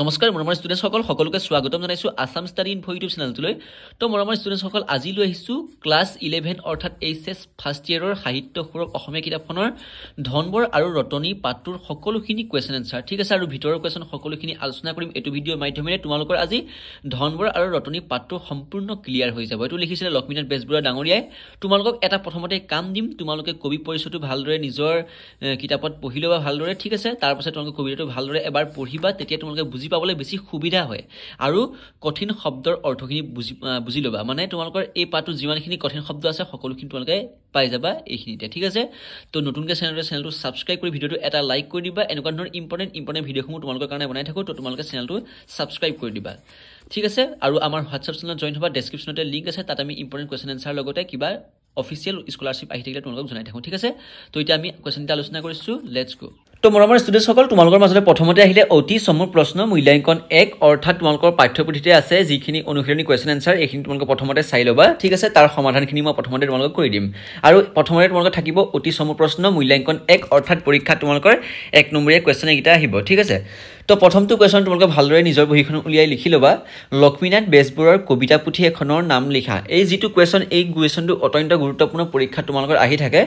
নমস্কাৰ মৰমৰ ষ্টুডেণ্টছ সকলোকে স্বাগতম জনাইছো আসাম ষ্টাডি ইনফো ইউটিউব চেনেলটোলৈ তো মৰমৰ ষ্টুডেণ্টছ আজি লৈ আহিছো ক্লাছ 11 অৰ্থাৎ এইচএছ ফাৰ্ষ্ট ইয়াৰৰ সাহিত্য সুৰক অসমীয়া কিতাপখনৰ ধনবৰ আৰু ৰতনী পাঠটোৰ সকলোখিনি কোৱেশ্চন এনসাৰ ঠিক আছে আৰু ভিতৰৰ কোৱেশ্চন সকলোখিনি আলোচনা কৰিম এটো ভিডিঅ'ৰ মাধ্যমেৰে তোমালোকৰ আজি ধনবৰ আৰু ৰতনী পাঠটো সম্পূৰ্ণ ক্লিয়াৰ হৈ যাব এটো লিখিছিলে লক্ষ্মীনাথ বেজবৰুৱা ডাঙৰীয়াই তোমালোকক এটা প্ৰথমতে কাম দিম তোমালোকে কবি পৰিচয়টো ভালদৰে নিজৰ কিতাপত পঢ়ি লবা ভালদৰে ঠিক আছে তাৰ পাছত তোমালোকে কবিতাটো ভালদৰে এবাৰ পঢ়িবা তেতিয়া তোমালোকে বুজি পাবলৈ বেছি সুবিধা হয় আৰু কঠিন শব্দৰ অৰ্থখিনি বুজি লবা মানে তোমালোকৰ এই পাঠটো যিমানখিনি কঠিন শব্দ আছে সকলোখিনি তোমালোকে পাই যাবা এইখিনিতে ঠিক আছে তো নতুনকৈ চেনেলটো সাবস্ক্ৰাইব কৰি ভিডিঅটো এটা লাইক কৰি দিবা এনেকুৱা ধৰণৰ ইম্পৰ্টেন্ট ভিডিঅসমূহ তোমালোকৰ কাৰণে বনাই থাকো তো তোমালোকে চেনেলটো সাবস্ক্ৰাইব কৰি দিবা ঠিক আছে আৰু আমাৰ হোৱাটছআপ চেনেলত জয়েন হ'বা ডেসক্ৰিপচনতে লিংক আছে তাত আমি ইম্পৰ্টেন্ট কোৱেশ্চন এনসাৰ লগতে কিবা অফিচিয়েল স্কলাৰশ্বিপ আহি থাকিলে তোমালোকক জনাই থাকো ঠিক আছে তো এতিয়া আমি কোৱেশ্চনটা আলোচনা কৰিছো লেটস গো তো মৰমৰ ষ্টুডেণ্টছ সকল তোমালোকৰ মাজলৈ প্ৰথমতে আহিলে অতি চমুৰ প্ৰশ্ন মূল্যাঙ্কন 1 অৰ্থাৎ তোমালোকৰ পাঠ্যপুথিতে আছে যিখিনি অনুশীলনী কোৱেশ্চন এনসাৰ এইখিনি তোমালোকে প্ৰথমতে চাই লবা ঠিক আছে তাৰ সমাধানখিনি মই প্ৰথমতে তোমালোকক কৰি দিম আৰু প্ৰথমতে তোমালোকৰ থাকিব অতি চমুৰ প্ৰশ্ন মূল্যাঙ্কন 1 অৰ্থাৎ পৰীক্ষা তোমালোকৰ 1 নম্বৰীয়া কোৱেশ্চন এইটা আহিব ঠিক আছে তো প্ৰথমটো কোৱেশ্চন তোমালোকে ভালদৰে নিজৰ বহিখন উলিয়াই লিখি লবা লক্ষ্মীনাথ বেজবৰুৱাৰ কবিতা পুথি এখনৰ নাম লিখা এই যেটো কোৱেশ্চনটো অত্যন্ত গুৰুত্বপূৰ্ণ পৰীক্ষা তোমালোকৰ আহি থাকে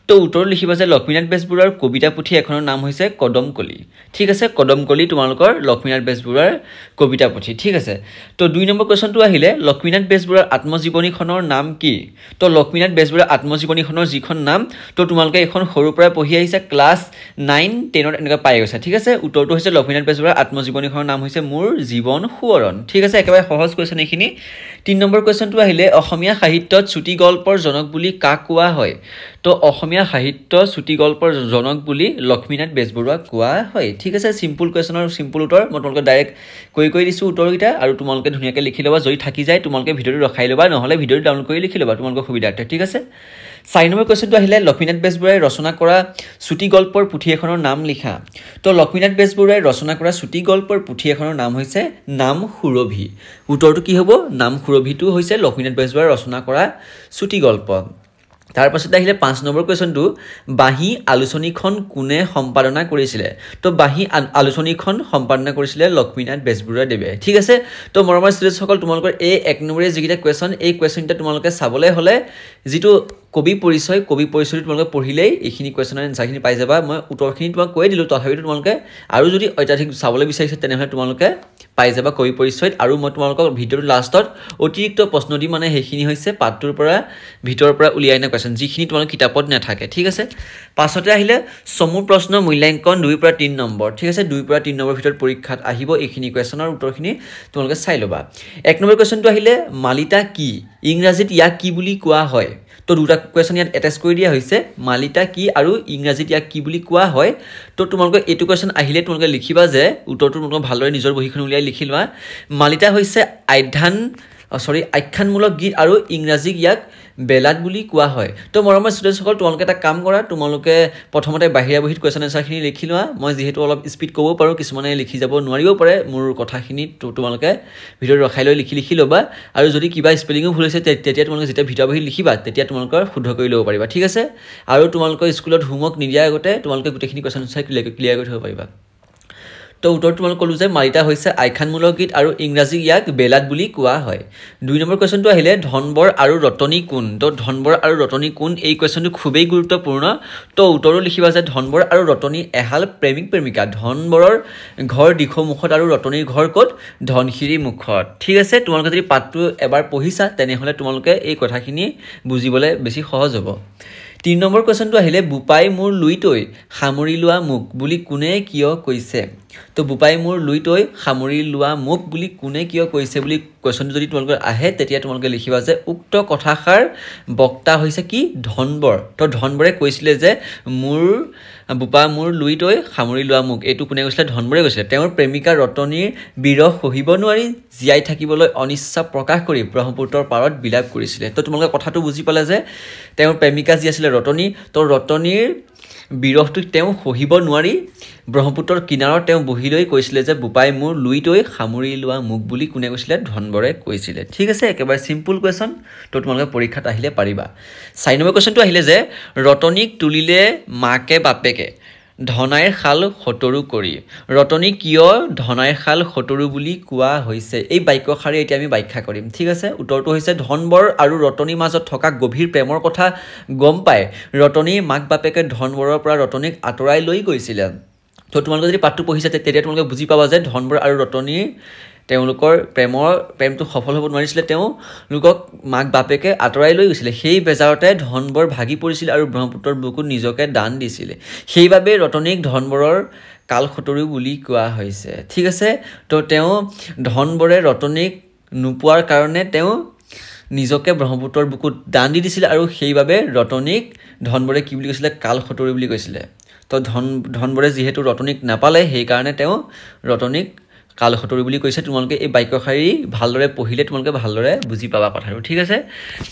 তো উত্তৰ লিখিবা যে লক্ষ্মীনাথ বেজবৰুৱাৰ কবিতা পুথি এখনৰ নাম হৈছে কদমকলি ঠিক আছে কদমকলি তোমালোকৰ লক্ষ্মীনাথ বেজবৰুৱাৰ কবিতা পুথি ঠিক আছে তো 2 নম্বৰ কোৱেশ্চনটো আহিলে লক্ষ্মীনাথ বেজবৰুৱাৰ আত্মজীৱনীখনৰ নাম কি তো লক্ষ্মীনাথ বেজবৰুৱাৰ আত্মজীৱনীখনৰ যিখন নাম তো তোমালোকে এখন সৰুৰ পৰা পঢ়ি আহিছা ক্লাছ 9 10ত এনেকা পাই গৈছা ঠিক আছে উত্তৰটো হৈছে লক্ষ্মীনাথ বেজবৰুৱাৰ আত্মজীৱনীখনৰ নাম হৈছে মোৰ জীৱন সোৱৰণ ঠিক আছে একেবাৰে সহজ কোৱেশ্চন এইখিনি 3 নম্বৰ কোৱেশ্চনটো আহিলে অসমীয়া সাহিত্যত চুটি গল্পৰ জনক বুলি কাক কোৱা হয় তো অসমীয়া সাহিত্য চুটি গল্পৰ জনক বুলি লক্ষ্মীনাথ বেজবৰুৱা কোৱা হয় ঠিক আছে সিম্পল কোৱেশ্চনৰ সিম্পল উত্তৰ মই তোমালোকক ডাইৰেক্ট কৈ দিছো উত্তৰকিটা আৰু তোমালোকে ধুনিয়াকৈ লিখি লবা যদি থাকি যায় তোমালোকে ভিডিঅটো ৰখাই লবা নহলে ভিডিঅটো ডাউনলোড কৰি লিখি লবা তোমালোকৰ সুবিধাৰ্থে ঠিক আছে 4 নম্বৰ কোৱেশ্চনটো আহিলে লক্ষ্মীনাথ বেজবৰুৱাই ৰচনা কৰা চুটি গল্পৰ পুথি এখনৰ নাম লিখা তো লক্ষ্মীনাথ বেজবৰুৱাই ৰচনা কৰা চুটি গল্পৰ পুথি এখনৰ নাম হৈছে নাম সুৰভি উত্তৰটো কি হ'ব নাম সুৰভিটো হৈছে লক্ষ্মীনাথ বেজবৰুৱাই ৰচনা কৰা চুটি গল্প তাৰ পাছত আহিলে 5 নম্বৰ কোৱেশ্চনটো বাহি আলোচনীখন কোনে সম্পাদনা কৰিছিলে তো বাহি আলোচনীখন সম্পাদনা কৰিছিলে লক্ষ্মীনাথ বেজবৰুৱা দেৱে ঠিক আছে তো মৰমৰ ষ্টুডেণ্টছ সকল তোমালোকৰ এই 1 নম্বৰীয়া যিকিটা কোৱেশ্চন এই কোৱেশ্চনটা তোমালোকে চাবলৈ হলে যিটো কবি পৰিচয়টো তোমালোকে পঢ়িলেই এইখিনি কোৱেশ্চনৰ এনসাৰখিনি পাই যাবা মই উত্তৰখিনি তোমাক কৈ দিলো তথাপিও তোমালোকে আৰু যদি অত্যাধিক চাবলৈ বিচাৰিছে তেনেহলে তোমালোকে পাই যাবা কবি পৰিচয়ত আৰু মই তোমালোকক ভিডিঅ'ৰ লাষ্টত অতিৰিক্ত প্ৰশ্ন দি মানে সেইখিনি হৈছে পাঠটোৰ পৰা ভিতৰৰ পৰা উলিয়াই না কোৱেশ্চন যিখিনি তোমালোকৰ কিতাপত নাথাকে ঠিক আছে পাছতে আহিলে চমুৰ প্ৰশ্ন মূল্যাঙ্কন 2 পৰা 3 নম্বৰ ঠিক আছে 2 পৰা 3 নম্বৰ ভিতৰত পৰীক্ষাত আহিব এইখিনি কোৱেশ্চনৰ উত্তৰখিনি তোমালোকে চাই লবা 1 নম্বৰ কোৱেশ্চনটো আহিলে মালিতা কি ইংৰাজীত ইয়াক কি বুলি কোৱা হয় তো দুটা কোৱেশ্চন ইয়াত এটাচ কৰি দিয়া হৈছে মালিতা কি আৰু ইংৰাজীত ইয়াক কি বুলি কোৱা হয় তো তোমালোকে এটো কোৱেশ্চন আহিলে তোমালোকে লিখিবা যে উত্তৰটো তোমালোকে ভালদৰে নিজৰ বহিখন উলিয়াই লিখি লোৱা মালিতা হৈছে আখ্যানমূলক গীত আৰু ইংৰাজীক ইয়াক বেলাত বুলি কোৱা হয় তো মৰমৰ ষ্টুডেণ্টছ সকল তোমালোকে এটা কাম কৰা তোমালোকে প্ৰথমতে বাহিৰা বহিত কোৱেশ্চন এনসাৰখিনি লিখি লোৱা মই যেহেতু অলপ স্পিড ক'ব পাৰো কিছুমানে লিখি যাব নোৱাৰিব পাৰে মোৰ কথাখিনি তোমালোকে ভিডিঅ ৰখাই লৈ লিখি ল'বা আৰু যদি কিবা স্পেলিংও ভুল হৈছে তেতিয়া তোমালোকে যেতিয়া ভিডিঅ বহি লিখিবা তেতিয়া তোমালোকৰ শুদ্ধ কৰি ল'ব পাৰিবা ঠিক আছে আৰু তোমালোকৰ স্কুলত হোমৱৰ্ক নিদিয়াৰ আগতে তোমালোকে গোটেইখিনি কোৱেশ্চন এনসাৰ ক্লিয়াৰ কৰি থব পাৰিবা তো উত্তৰ তোমালোক কলো যে মালিতা হৈছে আখ্যানমূলক গীত আৰু ইংৰাজী ইয়াক বেলাত বুলি কোৱা হয় 2 নম্বৰ কোৱেশ্চনটো আহিলে ধনবৰ আৰু ৰতনী কোন তো ধনবৰ আৰু ৰতনী কোন এই কোৱেশ্চনটো খুবেই গুৰুত্বপূৰ্ণ তো উত্তৰো লিখিবা যে ধনবৰ আৰু ৰতনী এহাল প্ৰেমিকা ধনবৰৰ ঘৰ দিখমুখত আৰু ৰতনীৰ ঘৰ ক'ত ধনশিৰি মুখত ঠিক আছে তোমালোকে যদি পাঠটো এবাৰ পঢ়িছা তেনেহলে তোমালোকে এই কথাখিনি বুজিবলৈ বেছি সহজ হ'ব 3 নম্বৰ কোৱেশ্চনটো আহিলে বুপাই মোৰ লুইতৈ সামৰি লোৱা মুখ বুলি কোনে কিয় কৈছে তো বুপাই মোৰ লুইতৈ সামৰি লোৱা মুখ বুলি কোনে কিয় কৈছে বুলি কোৱেশ্চনটো যদি তোমালোকৰ আহে তেতিয়া তোমালোকে লিখিবা যে উক্ত কথাষাৰ বক্তা হৈছে কি ধনবৰ তো ধনবৰে কৈছিলে যে বুপা মোৰ লুইতৈ সামৰি লোৱা মুখ এইটো কোনে কৈছিলে ধনবৰে কৈছিলে তেওঁৰ প্ৰেমিকা ৰতনীৰ বিৰহ সহিব নোৱাৰি জিয়াই থাকিবলৈ অনিচ্ছা প্ৰকাশ কৰি ব্ৰহ্মপুত্ৰৰ পাৰত বিলাপ কৰিছিলে তো তোমালোকে কথাটো বুজি পালে যে তেওঁৰ প্ৰেমিকা যি আছিল ৰতনী তো ৰতনীৰ বিৰহটো তেওঁ সহিব নোৱাৰি ব্ৰহ্মপুত্ৰৰ কিনাৰত তেওঁ বহি লৈ কৈছিলে যে বুপাই মোৰ লুইতৈ সামৰি লোৱা মুখ বুলি কোনে কৈছিলে ধনবৰে কৈছিলে ঠিক আছে একেবাৰে সিম্পল কোৱেশ্চন তো তোমালোকে পৰীক্ষাত আহিলে পাৰিবা 4 নম্বৰ কোৱেশ্চনটো আহিলে যে ৰতনীক তুলিলে মাকে বাপেকে ধনাইৰ শাল সতৰু কৰি ৰতনী কিয় ধনাইৰ শাল সতৰু বুলি কোৱা হৈছে এই বাক্যশাৰী এতিয়া আমি ব্যাখ্যা কৰিম ঠিক আছে উত্তৰটো হৈছে ধনবৰ আৰু ৰতনীৰ মাজত থকা গভীৰ প্ৰেমৰ কথা গম পাই ৰতনীৰ মাক বাপেকে ধনবৰৰ পৰা ৰতনীক আঁতৰাই লৈ গৈছিল তো তোমালোকে যদি পাঠটো পঢ়িছা তেতিয়া তোমালোকে বুজি পাবা যে ধনবৰ আৰু ৰতনীৰ তেওঁলোকৰ প্ৰেমটো সফল হ'ব নোৱাৰিছিলে তেওঁলোকক মাক বাপেকে আঁতৰাই লৈ গৈছিলে সেই বেজাৰতে ধনবৰ ভাগি পৰিছিল আৰু ব্ৰহ্মপুত্ৰৰ বুকুত নিজকে দান দিছিলে সেইবাবে ৰতনীক ধনবৰৰ কালখতৰু বুলি কোৱা হৈছে ঠিক আছে তো তেওঁ ধনবৰে ৰতনীক নোপোৱাৰ কাৰণে তেওঁ নিজকে ব্ৰহ্মপুত্ৰৰ বুকুত দান দি দিছিল আৰু সেইবাবে ৰতনীক ধনবৰে কি বুলি কৈছিলে কালখতৰু বুলি কৈছিলে তো ধনবৰে যিহেতু ৰতনীক নাপালে সেইকাৰণে তেওঁ ৰতনীক কালখতৰু বুলি কৈছে তোমালোকে এই বাক্যশাৰী ভালদৰে পঢ়িলে তোমালোকে ভালদৰে বুজি পাবা কথাটো ঠিক আছে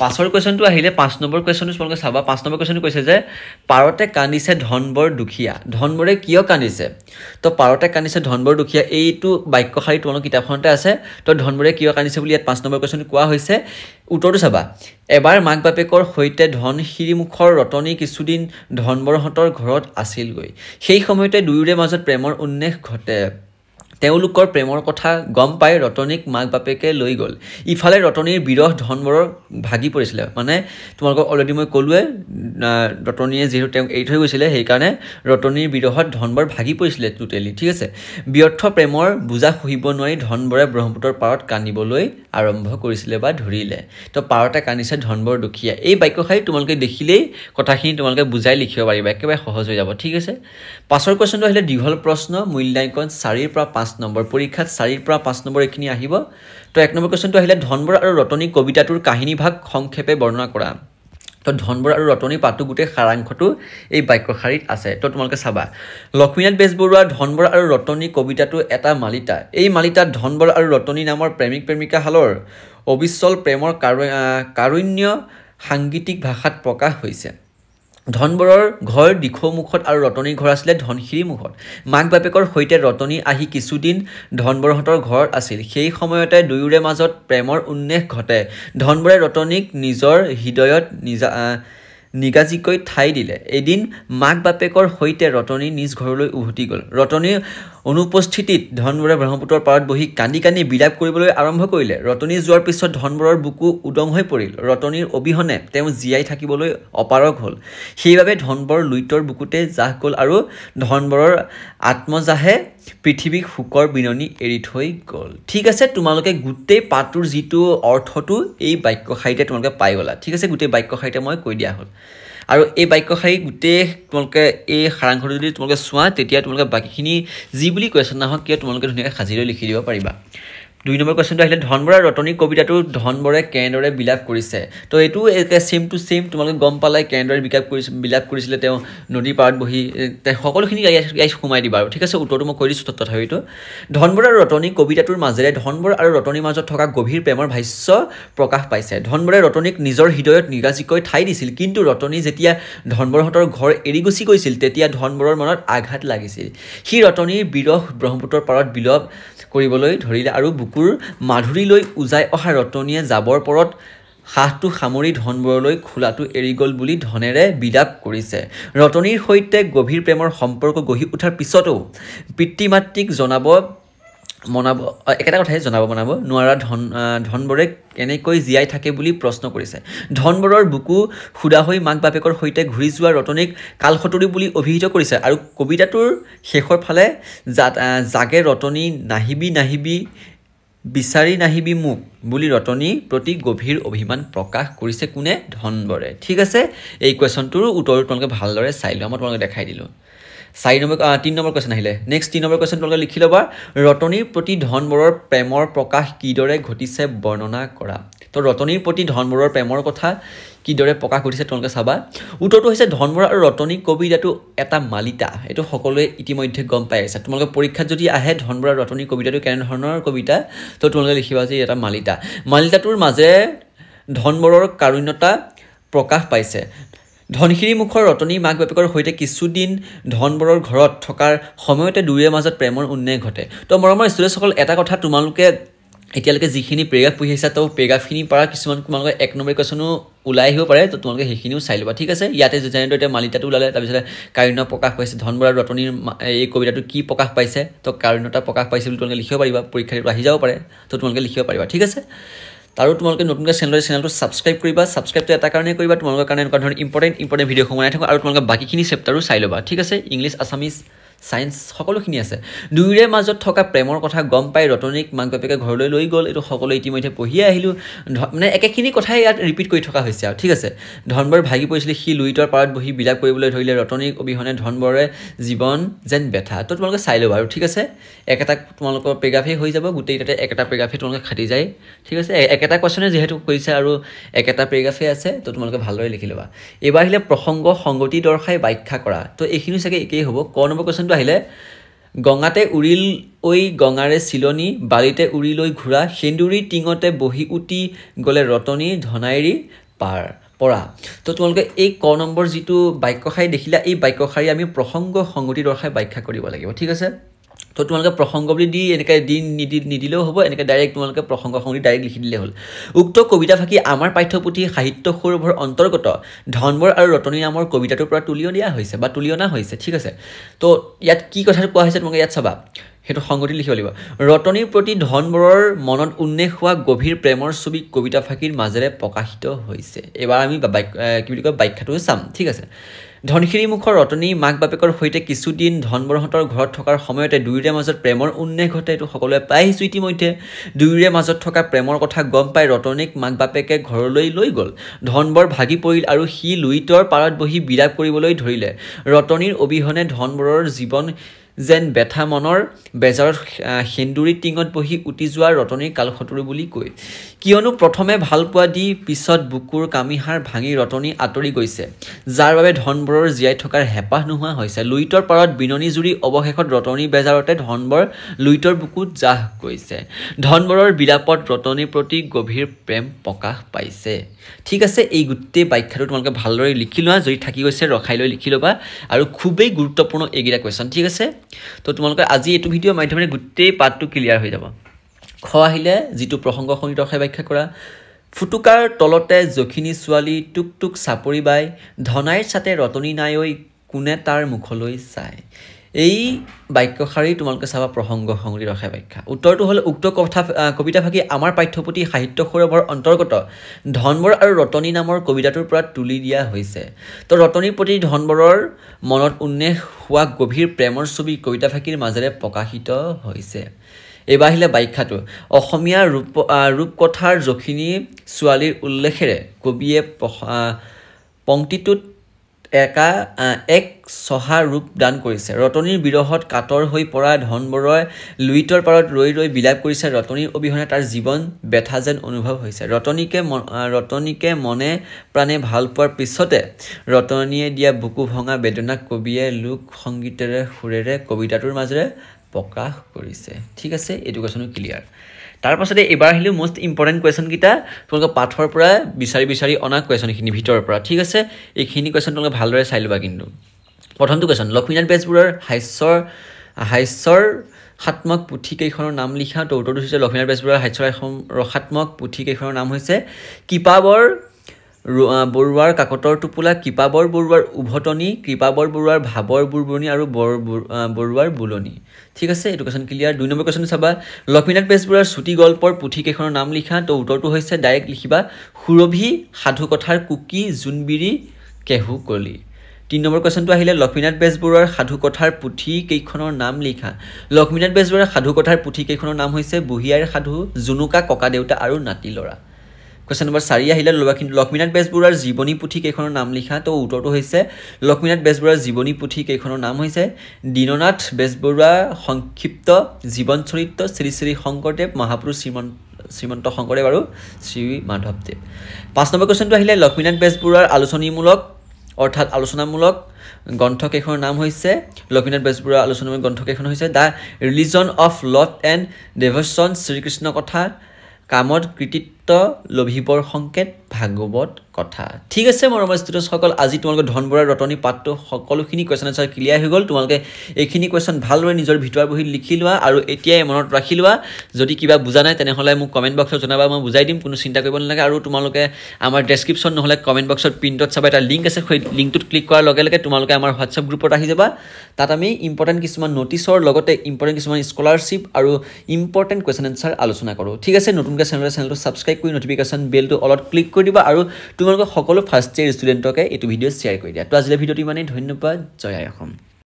পাছৰ কোৱেশ্চনটো আহিলে 5 নম্বৰ কোৱেশ্চনটো তোমালোকে চাবা 5 নম্বৰ কোৱেশ্চনটো কৈছে যে পাৰতে কান্দিছে ধনবৰ দুখীয়া ধনবৰে কিয় কান্দিছে তো পাৰতে কান্দিছে ধনবৰ দুখীয়া এইটো বাক্যশাৰী তোমালোকৰ কিতাপখনতে আছে তো ধনবৰে কিয় কান্দিছে বুলি ইয়াত 5 নম্বৰ কোৱেশ্চনটো কোৱা হৈছে উত্তৰটো চাবা এবাৰ মাক বাপেকৰ সৈতে ধনশিৰিমুখৰ ৰতনী কিছুদিন ধনবৰহঁতৰ ঘৰত আছিলগৈ সেই সময়তে দুয়োৰে মাজত প্ৰেমৰ উন্মেষ ঘটে তেওঁলোকৰ প্ৰেমৰ কথা গম পাই ৰতনীক মাক বাপেকে লৈ গ'ল ইফালে ৰতনীৰ বিৰহ ধনবৰৰ ভাগি পৰিছিলে মানে তোমালোকক অলৰেডি মই ক'লোৱে ৰতনীয়ে যিহেতু তেওঁক এৰি থৈ গৈছিলে সেইকাৰণে ৰতনীৰ বিৰহত ধনবৰ ভাগি পৰিছিলে টোটেলি ঠিক আছে ব্যৰ্থ প্ৰেমৰ বুজা সহিব নোৱাৰি ধনবৰে ব্ৰহ্মপুত্ৰৰ পাৰত কান্দিবলৈ আৰম্ভ কৰিছিলে বা ধৰিলে তো পাৰতে কান্দিছে ধনবৰ দুখীয়া এই বাক্যশাৰী তোমালোকে দেখিলেই কথাখিনি তোমালোকে বুজাই লিখিব পাৰিবা একেবাৰে সহজ হৈ যাব ঠিক আছে পাছৰ কোৱেশ্চনটো আহিলে দীঘল প্ৰশ্ন মূল্যাংকন 4 পৰা 5 নম্বৰ পৰীক্ষাত 4 পৰা 5 নম্বৰ এইখিনি আহিব তো 1 নম্বৰ কোৱেশ্চনটো আহিলে ধনবৰ আৰু ৰতনী কবিতাটোৰ কাহিনী ভাগ সংক্ষেপে বৰ্ণনা কৰা তো ধনবৰ আৰু ৰতনী পাঠটো গোটেই সাৰাংশটো এই বাক্যশাৰীত আছে তো তোমালোকে চাবা লক্ষ্মীনাথ বেজবৰুৱাৰ ধনবৰ আৰু ৰতনী কবিতাটো এটা মালিতা এই মালিতাত ধনবৰ আৰু ৰতনী নামৰ প্ৰেমিক প্ৰেমিকাহালৰ অবিচল প্ৰেমৰ কাৰুণ্য সাংগীতিক ভাষাত প্ৰকাশ হৈছে ধনবৰৰ ঘৰ দিখৌমুখত আৰু ৰতনীৰ ঘৰ আছিলে ধনশিৰিমুখত মাক বাপেকৰ সৈতে ৰতনী আহি কিছুদিন ধনবৰহঁতৰ ঘৰত আছিল সেই সময়তে দুয়োৰে মাজত প্ৰেমৰ উন্মেষ ঘটে ধনবৰে ৰতনীক নিজৰ হৃদয়ত নিগাজিকৈ ঠাই দিলে এদিন মাক বাপেকৰ সৈতে ৰতনী নিজ ঘৰলৈ উভতি গ'ল ৰতনীৰ অনুপস্থিতিত ধনবৰে ব্ৰহ্মপুত্ৰৰ পাৰত বহি কান্দি কান্দি বিলাপ কৰিবলৈ আৰম্ভ কৰিলে ৰতনী যোৱাৰ পিছত ধনবৰৰ বুকু উদং হৈ পৰিল ৰতনীৰ অবিহনে তেওঁ জীয়াই থাকিবলৈ অপাৰগ হ'ল সেইবাবে ধনবৰ লুইতৰ বুকুতে জাহ গ'ল আৰু ধনবৰৰ আত্মজাহে পৃথিৱীক শোকৰ বিননি এৰি থৈ গ'ল ঠিক আছে তোমালোকে গোটেই পাঠটোৰ যিটো অৰ্থটো এই বাক্যশাৰীতে তোমালোকে পাই গ'লা ঠিক আছে গোটেই বাক্যশাৰীতে মই কৈ দিয়া হ'ল আৰু এই বাক্যশাৰী গোটেই তোমালোকে এই সাৰাংশটো যদি তোমালোকে চোৱা তেতিয়া তোমালোকে বাকীখিনি যি বুলি কুৱেশ্যন নাহক কিয় তোমালোকে ধুনীয়াকৈ সাজি লৈ লিখি দিব পাৰিবা 2 নম্বৰ কোৱেশ্চনটো আহিলে ধনবৰ আৰু ৰতনী কবিতাটো ধনবৰে কেনেদৰে বিলাপ কৰিছে তো এইটো সেম টু সেম তোমালোকে গম পালাই কেনেদৰে বিলাপ কৰিছিলে তেওঁ নদীৰ পাৰত বহি সকলোখিনি ইয়াত সোমাই দিবা আৰু ঠিক আছে উত্তৰটো মই কৈ দিছোঁ তথাপিতো ধনবৰ আৰু ৰতনী কবিতাটোৰ মাজেৰে ধনবৰ আৰু ৰতনীৰ মাজত থকা গভীৰ প্ৰেমৰ ভাষ্য প্ৰকাশ পাইছে ধনবৰে ৰতনীক নিজৰ হৃদয়ত নিগাজিকৈ ঠাই দিছিল কিন্তু ৰতনী যেতিয়া ধনবৰহঁতৰ ঘৰ এৰি গুচি গৈছিল তেতিয়া ধনবৰৰ মনত আঘাত লাগিছিল সি ৰতনীৰ বিৰহ ব্ৰহ্মপুত্ৰৰ পাৰত বিলপ কৰিবলৈ ধৰিলে আৰু বুকুৰ মাধুৰীলৈ উজাই অহা ৰতনীয়ে যাবৰ পৰত হাতটো সামৰি ধনবৰলৈ খোলাটো এৰি গ'ল বুলি ধনেৰে বিলাপ কৰিছে ৰতনীৰ সৈতে গভীৰ প্ৰেমৰ সম্পৰ্ক গঢ়ি উঠাৰ পিছতো পিতৃ মাতৃক একেটা কথাই জনাব নোৱাৰা ধনবৰে কেনেকৈ জীয়াই থাকে বুলি প্ৰশ্ন কৰিছে ধনবৰৰ বুকু সুদা হৈ মাক বাপেকৰ সৈতে ঘূৰি যোৱা ৰতনীক কালখতৰু বুলি অভিহিত কৰিছে আৰু কবিতাটোৰ শেষৰ ফালে জাগে ৰতনী নাহিবি বিচাৰি নাহিবি মোক বুলি ৰতনীৰ প্ৰতি গভীৰ অভিমান প্ৰকাশ কৰিছে কোনে ধনবৰে ঠিক আছে এই কুৱেশ্যনটোৰ উত্তৰটো তোমালোকে ভালদৰে চাই লোৱা মই তোমালোকে দেখাই দিলোঁ 3 নম্বৰ কুৱেশ্যন আহিলে নেক্সট 3 নম্বৰ কুৱেশ্যন তোমালোকে লিখি ল'বা ৰতনীৰ প্ৰতি ধনবৰৰ প্ৰেমৰ প্ৰকাশ কিদৰে ঘটিছে বৰ্ণনা কৰা তো ৰতনীৰ প্ৰতি ধনবৰৰ প্ৰেমৰ কথা কিদৰে প্ৰকাশ ঘটিছে তোমালোকে চাবা উত্তৰটো হৈছে ধনবৰ আৰু ৰতনী কবিতাটো এটা মালিতা এইটো সকলোৱে ইতিমধ্যে গম পাই আছে তোমালোকে পৰীক্ষাত যদি আহে ধনবৰ আৰু ৰতনী কবিতাটো কেনেধৰণৰ কবিতা তো তোমালোকে লিখিবা যে এটা মালিতাটোৰ মাজে ধনবৰৰ কাৰুণ্যতা প্ৰকাশ পাইছে ধনশিৰিমুখৰ ৰতনী মাক বাপেকৰ সৈতে কিছুদিন ধনবৰৰ ঘৰত থকাৰ সময়তে দুয়োৰে মাজত প্ৰেমৰ উন্মেষ ঘটে তো মৰমৰ ষ্টুডেণ্টসকল এটা কথা তোমালোকে এতিয়ালৈকে যিখিনি পেৰাগ্ৰাফ পঢ়ি আহিছা তো পেৰাগ্ৰাফখিনিৰ পৰা কিছুমান তোমালোকৰ 1 নম্বৰ কুৱেশ্যনো ওলাই আহিব পাৰে তো তোমালোকে সেইখিনিও চাই ল'বা ঠিক আছে ইয়াতে যেনেদৰে এতিয়া মালিতাটো ওলালে তাৰপিছত কাৰুণ্য প্ৰকাশ পাইছে ধনবৰ আৰু ৰতনীৰ এই কবিতাটো কি প্ৰকাশ পাইছে তো কাৰুণ্যতা প্ৰকাশ পাইছে বুলি তোমালোকে লিখিব পাৰিবা পৰীক্ষাত আহি যাব পাৰে তো তোমালোকে লিখিব পাৰিবা ঠিক আছে আৰু তোমালোকে নতুনকৈ চেনেলটো ছাবস্ক্ৰাইব কৰিবা ছাবস্ক্ৰাইবটো এটা কাৰণে কৰিবা তোমালোকৰ কাৰণে এনেকুৱা ধৰণৰ ইম্পৰ্টেণ্ট ভিডিঅ' বনাই থাকোঁ আৰু তোমালোকে বাকীখিনি চেপ্টাৰো চাই ল'বা ঠিক আছে ইংলিছ আছামিজ সায়েন্স সকলোখিনি আছে দুইৰে মাজত থকা প্ৰেমৰ কথা গম পাই ৰতনীক মাক বাপেকে ঘৰলৈ লৈ গ'ল এইটো সকলো ইতিমধ্যে পঢ়িয়ে আহিলোঁ মানে একেখিনি কথাই ইয়াত ৰিপিট কৰি থকা হৈছে আৰু ঠিক আছে ধনবৰ ভাগি পৰিছিলে সি লুইতৰ পাৰত বহি বিলাপ কৰিবলৈ ধৰিলে ৰতনীক অবিহনে ধনবৰে জীৱন যেন ব্যথা তো তোমালোকে চাই ল'বা আৰু ঠিক আছে একেটা তোমালোকৰ পেৰাগ্ৰাফে হৈ যাব গোটেই তাতে একেটা পেৰাগ্ৰাফে তোমালোকে খাটি যায় ঠিক আছে একেটা কোৱেশ্যনে যিহেতু কৰিছে আৰু একেটা পেৰাগ্ৰাফে আছে তো তোমালোকে ভালদৰে লিখি ল'বা এবাৰ আহিলে প্ৰসংগ সংগতি দৰ্শাই ব্যাখ্যা কৰা তো এইখিনি চাগে একেই হ'ব ক নম্বৰ কোৱেশ্যন আহিলে গঙাতে উৰিল ঐ গঙাৰে চিলনি বালিতে উৰিলৈ ঘোৰা সেন্দুৰী টিঙতে বহি উটি গ'লে ৰতনী ধনাইৰী পৰা তো তোমালোকে এই ক নম্বৰ যিটো বাক্যশাৰী দেখিলা এই বাক্যশাৰী আমি প্ৰসংগ সংগতি দৰ্শাই ব্যাখ্যা কৰিব লাগিব ঠিক আছে তো তোমালোকে প্ৰসংগ বুলি দি এনেকৈ নিদিলেও হ'ব এনেকৈ ডাইৰেক্ট তোমালোকে প্ৰসংগ সংগতি ডাইৰেক্ট লিখি দিলে হ'ল উক্ত কবিতা ফাঁকি আমাৰ পাঠ্যপুথি সাহিত্য সৌৰভৰ অন্তৰ্গত ধনবৰ আৰু ৰতনী নামৰ কবিতাটোৰ পৰা তুলি অনা হৈছে ঠিক আছে তো ইয়াত কি কথা কোৱা হৈছে তোমালোকে ইয়াত চাবা সেইটো সংগতি লিখিব লাগিব ৰতনীৰ প্ৰতি ধনবৰৰ মনত উন্মেষ হোৱা গভীৰ প্ৰেমৰ ছবি কবিতা ফাঁকিৰ মাজেৰে প্ৰকাশিত হৈছে এবাৰ আমি কি বুলি কয় ব্যাখ্যাটো চাম ঠিক আছে ধনশিৰি মুখৰ ৰতনী মাক বাপেকৰ সৈতে কিছুদিন ধনবৰহঁতৰ ঘৰত থকাৰ সময়তে দুয়োৰে মাজত প্ৰেমৰ উন্মেষ ঘটে এইটো সকলোৱে পাই আহিছোঁ ইতিমধ্যে দুয়োৰে মাজত থকা প্ৰেমৰ কথা গম পাই ৰতনীক মাক বাপেকে ঘৰলৈ লৈ গ'ল ধনবৰ ভাগি পৰিল আৰু সি লুইতৰ পাৰত বহি বিলাপ কৰিবলৈ ধৰিলে ৰতনীৰ অবিহনে ধনবৰৰ জীৱন যেন বেথা মনৰ বেজাৰত সেন্দুৰী টিঙত বহি উটি যোৱা ৰতনীৰ কালখতৰু বুলি কয় কিয়নো প্ৰথমে ভাল পোৱা দি পিছত বুকুৰ কামিহাৰ ভাঙি ৰতনী আঁতৰি গৈছে যাৰ বাবে ধনবৰৰ জীয়াই থকাৰ হেঁপাহ নোহোৱা হৈছে লুইতৰ পাৰত বিননি জুৰি অৱশেষত ৰতনী বেজাৰতে ধনবৰ লুইতৰ বুকুত জাহ গৈছে ধনবৰৰ বিলাপত ৰতনীৰ প্ৰতি গভীৰ প্ৰেম প্ৰকাশ পাইছে ঠিক আছে এই গোটেই ব্যাখ্যাটো তোমালোকে ভালদৰে লিখি লোৱা যদি থাকি গৈছে ৰখাই লৈ লিখি ল'বা আৰু খুবেই গুৰুত্বপূৰ্ণ এইকেইটা কুৱেশ্যন ঠিক আছে তো তোমালোকে আজি এইটো ভিডিঅ' মাধ্যমেৰে গোটেই পাঠটো ক্লিয়াৰ হৈ যাব খ আহিলে যিটো প্ৰসংগ সংগতি দৰ্শাই ব্যাখ্যা কৰা ফুটুকাৰ তলতে যখিনী ছোৱালী টুক টুক চাপৰি বাই ধনাইৰ ছাতে ৰতনী নাই ঐ কোনে তাৰ মুখলৈ চায় এই বাক্যশাৰী তোমালোকে চাবা প্ৰসংগ সংগতি দৰ্শাই ব্যাখ্যা উত্তৰটো হ'ল উক্ত কবিতা ফাঁকি আমাৰ পাঠ্যপুথি সাহিত্য সৌৰভৰ অন্তৰ্গত ধনবৰ আৰু ৰতনী নামৰ কবিতাটোৰ পৰা তুলি দিয়া হৈছে তো ৰতনীৰ প্ৰতি ধনবৰৰ মনত উন্মেষ হোৱা গভীৰ প্ৰেমৰ ছবি কবিতা ফাঁকিৰ মাজেৰে প্ৰকাশিত হৈছে এইবাৰ আহিলে ব্যাখ্যাটো অসমীয়া ৰূপকথাৰ যখিনী ছোৱালীৰ উল্লেখেৰে কবিয়ে পংক্তিটোত এক চহা ৰূপ দান কৰিছে ৰতনীৰ বিৰহত কাতৰ হৈ পৰা ধনবৰই লুইতৰ পাৰত ৰৈ ৰৈ বিলাপ কৰিছে ৰতনীৰ অবিহনে তাৰ জীৱন ব্যথা যেন অনুভৱ হৈছে ৰতনীকে মনে প্ৰাণে ভাল পোৱাৰ পিছতে ৰতনীয়ে দিয়া বুকু ভঙা বেদনাক কবিয়ে লোক সংগীতেৰে সুৰেৰে কবিতাটোৰ মাজেৰে প্ৰকাশ কৰিছে ঠিক আছে এইটো কুৱেশ্যনো ক্লিয়াৰ তাৰ পাছতে এবাৰ আহিলোঁ মষ্ট ইম্পৰ্টেণ্ট কুৱেশ্যনকেইটা তোমালোকে পাঠৰ পৰা বিচাৰি অনা কুৱেশ্যনখিনি ভিতৰৰ পৰা ঠিক আছে এইখিনি কুৱেশ্যন তোমালোকে ভালদৰে চাই ল'বা কিন্তু প্ৰথমটো কুৱেশ্যন লক্ষ্মীনাথ বেজবৰুৱাৰ হাস্যৰ ৰসাত্মক পুথিকেইখনৰ নাম লিখা তো উত্তৰটো হৈছে লক্ষ্মীনাথ বেজবৰুৱাৰ হাস্যৰ ৰসাত্মক পুথিকেইখনৰ নাম হৈছে কৃপাবৰ বৰুৱাৰ কাকতৰ টোপোলা কৃপাবৰ বৰুৱাৰ উভতনি কৃপাবৰ বৰুৱাৰ ভাৱৰ বুৰবৰণি আৰু বৰুৱাৰ বুলনি ঠিক আছে এইটো কুৱেশ্যন ক্লিয়াৰ 2 নম্বৰ কুৱেশ্যন চাবা লক্ষ্মীনাথ বেজবৰুৱাৰ চুটি গল্পৰ পুথিকেইখনৰ নাম লিখা তো উত্তৰটো হৈছে ডাইৰেক্ট লিখিবা সুৰভি সাধুকথাৰ কুকি জোনবিৰি কেহু কলি 3 নম্বৰ কুৱেশ্যনটো আহিলে লক্ষ্মীনাথ বেজবৰুৱাৰ সাধুকথাৰ পুথিকেইখনৰ নাম লিখা লক্ষ্মীনাথ বেজবৰুৱাৰ সাধুকথাৰ পুথিকেইখনৰ নাম হৈছে বুঢ়িয়াৰ সাধু জুনুকা ককা দেউতা আৰু নাতি ল'ৰা কুৱেশ্যন নম্বৰ 4 আহিলে লক্ষ্মীনাথ বেজবৰুৱাৰ জীৱনী পুথিকেইখনৰ নাম লিখা তো উত্তৰটো হৈছে লক্ষ্মীনাথ বেজবৰুৱাৰ জীৱনী পুথিকেইখনৰ নাম হৈছে দীননাথ বেজবৰুৱা সংক্ষিপ্ত জীৱন চৰিত্ৰ শ্ৰী শ্ৰী শংকৰদেৱ মহাপুৰুষ শ্ৰীমন্ত শংকৰদেৱ আৰু শ্ৰী মাধৱদেৱ 5 নম্বৰ কুৱেশ্যনটো আহিলে লক্ষ্মীনাথ বেজবৰুৱাৰ আলোচনামূলক গ্ৰন্থকেইখনৰ নাম হৈছে লক্ষ্মীনাথ বেজবৰুৱাৰ আলোচনামূলক গ্ৰন্থকেইখন হৈছে the religion of love and devotion Shrikrishna Katha কামত কৃতিত্ব লভিবৰ সংকেত ভাগৱত কথা ঠিক আছে মৰমৰ ষ্টুডেণ্টসকল আজি তোমালোকে ধন বৰাৰ ৰতনী পাঠটো সকলোখিনি কোৱেশ্যন আনসাৰ ক্লিয়াৰ হৈ গ'ল তোমালোকে এইখিনি কোৱেশ্যন ভালদৰে নিজৰ ভিতৰৰ বহি লিখি লোৱা আৰু এতিয়াই মনত ৰাখি লোৱা যদি কিবা বুজা নাই তেনেহ'লে মোক কমেণ্ট বক্সত জনাবা মই বুজাই দিম কোনো চিন্তা কৰিব নালাগে আৰু তোমালোকে আমাৰ ডেছক্ৰিপশ্যন নহ'লে কমেণ্ট বক্সত প্ৰিণ্টত চাবা এটা লিংক আছে সেই লিংকটোত ক্লিক কৰাৰ লগে লগে তোমালোকে আমাৰ হোৱাটছআপ গ্ৰুপত আহি যাবা তাত আমি ইম্পৰ্টেণ্ট কিছুমান নটিছৰ লগতে ইম্পৰ্টেণ্ট কিছুমান স্কলাৰশ্বিপ আৰু ইম্পৰ্টেণ্ট কুৱেশ্যন এনচাৰ আলোচনা কৰোঁ ঠিক আছে নতুনকৈ চেনেলটো ছাবস্ক্ৰাইব কৰি নটিফিকেশ্যন বেলটো অলপ ক্লিক কৰি দিবা আৰু তোমালোকে সকলো ফাৰ্ষ্ট ইয়েৰ ষ্টুডেণ্টকে এইটো ভিডিঅ' শ্বেয়াৰ কৰি দিয়া তো আজিলৈ ভিডিঅ'টো ইমানেই ধন্যবাদ জয় আই অসম